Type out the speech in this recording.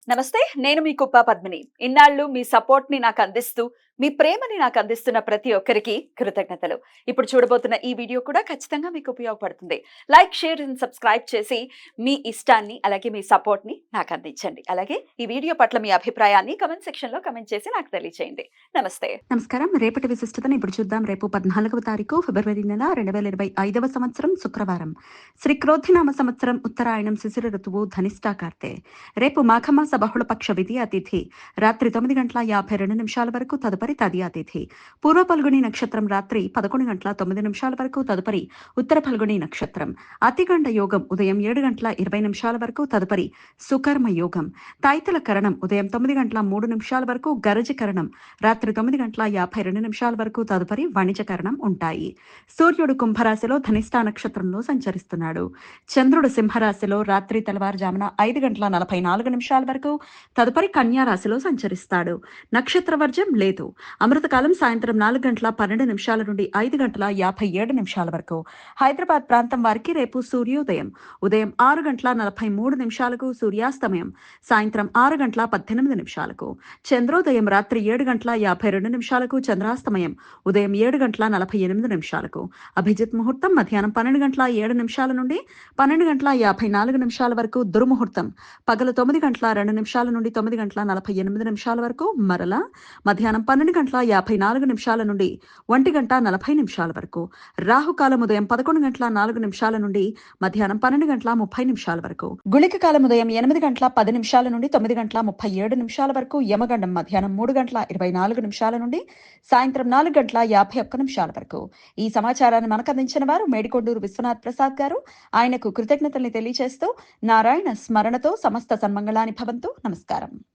నమస్తే. నేను మీ కుప్ప పద్మిని. ఇన్నాళ్ళు మీ సపోర్ట్‌ని నాకందిస్తూ, మీ ప్రేమని నాకందిస్తున్న ప్రతి ఒక్కరికి కృతజ్ఞతలు. ఇప్పుడు చూడబోతున్న ఈ వీడియో కూడా ఖచ్చితంగా మీకు ఉపయోగపడుతుంది. లైక్, షేర్ అండ్ సబ్స్క్రైబ్ చేసి మీ ఇష్టాన్ని, అలాగే మీ సపోర్ట్‌ని నాకందించండి. అలాగే ఈ వీడియో పట్ల మీ అభిప్రాయాన్ని కామెంట్ సెక్షన్‌లో కామెంట్ చేసి నాకు తెలియచేయండి. నమస్తే. నమస్కారం. రేపటి విశిష్టతను ఇప్పుడు చూద్దాం. రేపు 14వ తారీఖు ఫిబ్రవరి నెల 2025వ సంవత్సరం శుక్రవారం. శ్రీ క్రోధినామ సంవత్సరం ఉత్తరాయణం శిశిర ఋతువు ధనిష్టా కార్తె. రేపు మాఘమాస బహుళపక్ష విధియ తిథి రాత్రి 9:52 వరకు, తదుపరి తదియా తిథి. పూర్వ పల్గుని నక్షత్రం రాత్రి 11:09 వరకు, తదుపరి ఉత్తర పల్గుని నక్షత్రం. అతిగండ యోగం ఉదయం 7:20 వరకు, తదుపరి సుకర్మ యోగం. తాయితల కరణం ఉదయం 9:03 వరకు, గరజ కరణం రాత్రి 9:52 వరకు, తదుపరి వణిజకరణం ఉంటాయి. సూర్యుడు కుంభరాశిలో ధనిష్టా నక్షత్రంలో సంచరిస్తున్నాడు. చంద్రుడు సింహరాశిలో రాత్రి తెల్లవారుజామున 5:44 వరకు, తదుపరి కన్యా రాశిలో సంచరిస్తాడు. నక్షత్ర వర్జం లేదు. అమృతకాలం సాయంత్రం 4:12 నుండి 5:57 వరకు. హైదరాబాద్ ప్రాంతం వారికి రేపు సూర్యోదయం ఉదయం 6:43 సూర్యాస్తమయం సాయంత్రం 6:18 చంద్రోదయం రాత్రి 7:52 చంద్రాస్తమయం ఉదయం 7:48 అభిజిత్ ముహూర్తం మధ్యాహ్నం 12:07 నుండి 12:54 వరకు. దుర్ముహూర్తం పగలు 9:02 నుండి 9:48 వరకు. మరలా మధ్యాహ్నం 12:54 నుండి 1:40 వరకు. రాహుకాలం ఉదయం 11:04 నుండి మధ్యాహ్నం 12:30 వరకు. గుళిక కాలం ఉదయం 8:10 నుండి 9:37 వరకు. యమగండం మధ్యాహ్నం 3:24 నుండి సాయంత్రం 4:51 వరకు. ఈ సమాచారాన్ని మనకు అందించిన వారు మేడికొండూరు విశ్వనాథ్ ప్రసాద్ గారు. ఆయనకు కృతజ్ఞతల్ని తెలియజేస్తూ నారాయణ స్మరణతో సమస్త సన్మంగళాని భవంతు. నమస్కారం.